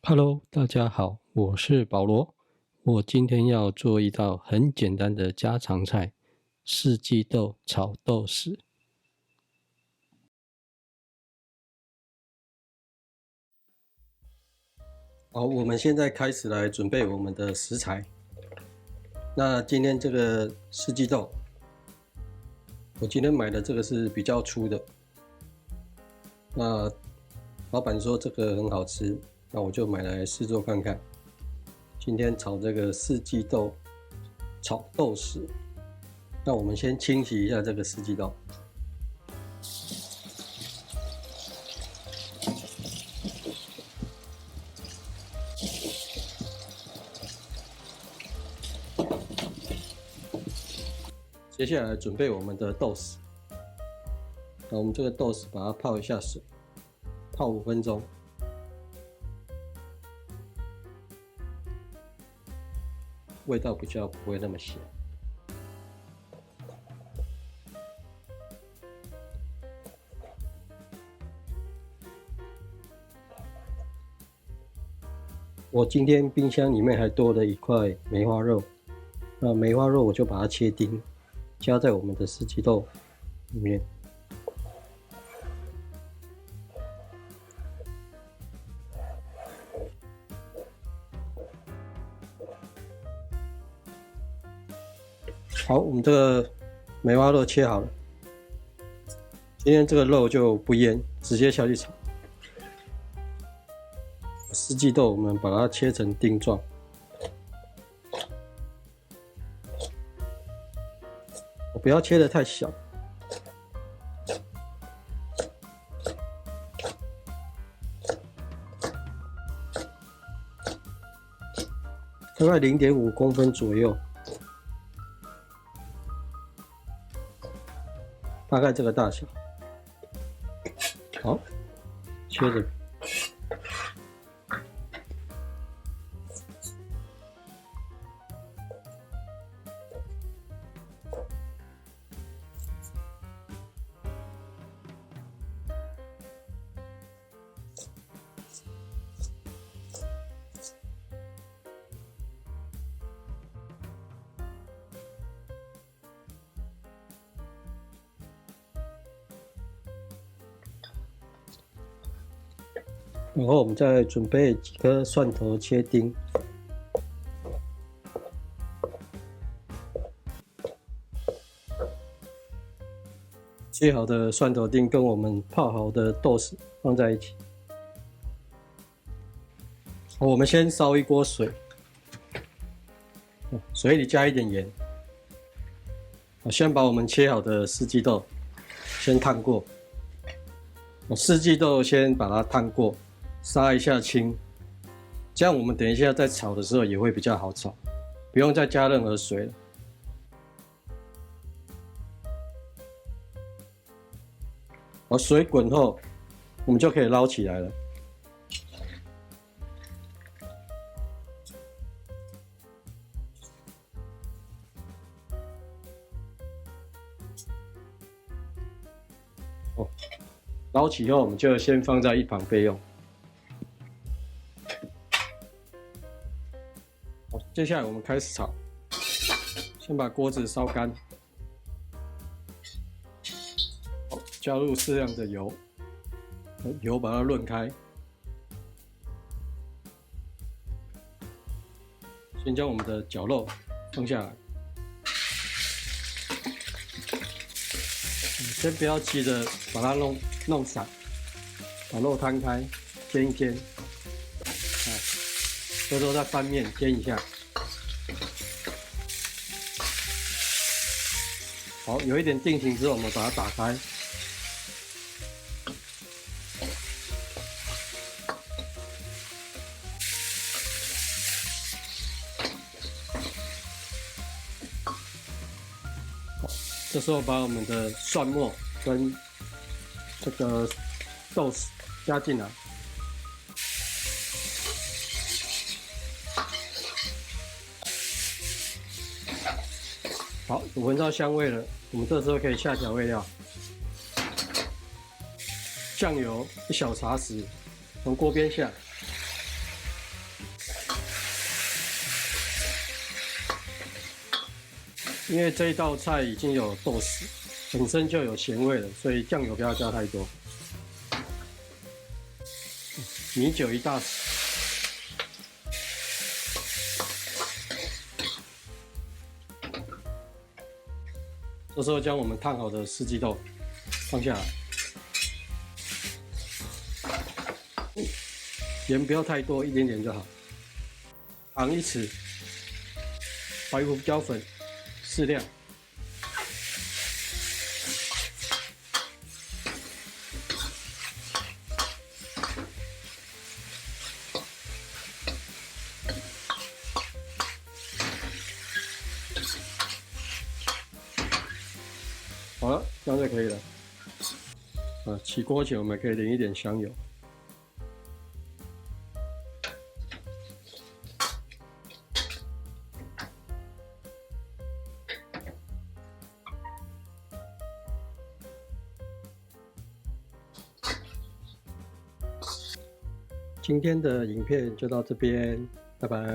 Hello，大家好，我是保罗。我今天要做一道很简单的家常菜——四季豆炒豆豉。好，我们现在开始来准备我们的食材。那今天这个四季豆，我今天买的这个是比较粗的。那老板说这个很好吃，那我就买来试做看看。今天炒这个四季豆炒豆豉。那我们先清洗一下这个四季豆。接下来准备我们的豆豉。那我们这个豆豉把它泡一下水，泡5分钟。味道比较不会那么咸。我今天冰箱里面还多了一块梅花肉，那梅花肉我就把它切丁，加在我们的四季豆里面。好，我们这个梅花肉切好了，今天这个肉就不腌，直接下去炒。四季豆我们把它切成丁状，我不要切得太小。大概0.5公分左右，大概这个大小。好，切着。然后我们再准备几颗蒜头切丁，切好的蒜头丁跟我们泡好的豆豉放在一起。我们先烧一锅水，水里加一点盐。先把我们切好的四季豆先烫过，四季豆先把它烫过，杀一下青，这样我们等一下在炒的时候也会比较好炒，不用再加任何水了。水滚后，我们就可以捞起来了。捞起后，我们就先放在一旁备用。好，接下来我们开始炒。先把锅子烧干，加入适量的油，油把它润开。先将我们的绞肉放下来，先不要急着把它弄散，把肉摊开，煎一煎。这时候再翻面煎一下。好，有一点定型之后，我们把它打开。这时候把我们的蒜末跟这个豆豉加进来。好，有闻到香味了，我们这时候可以下调味料。酱油1小茶匙，从锅边下。因为这一道菜已经有豆豉，本身就有咸味了，所以酱油不要加太多。米酒1大匙。这时候将我们烫好的四季豆放下来，盐不要太多，一点点就好。糖1匙，白胡椒粉适量。好了，这样就可以了。起锅前我们可以淋一点香油。今天的影片就到这边，拜拜。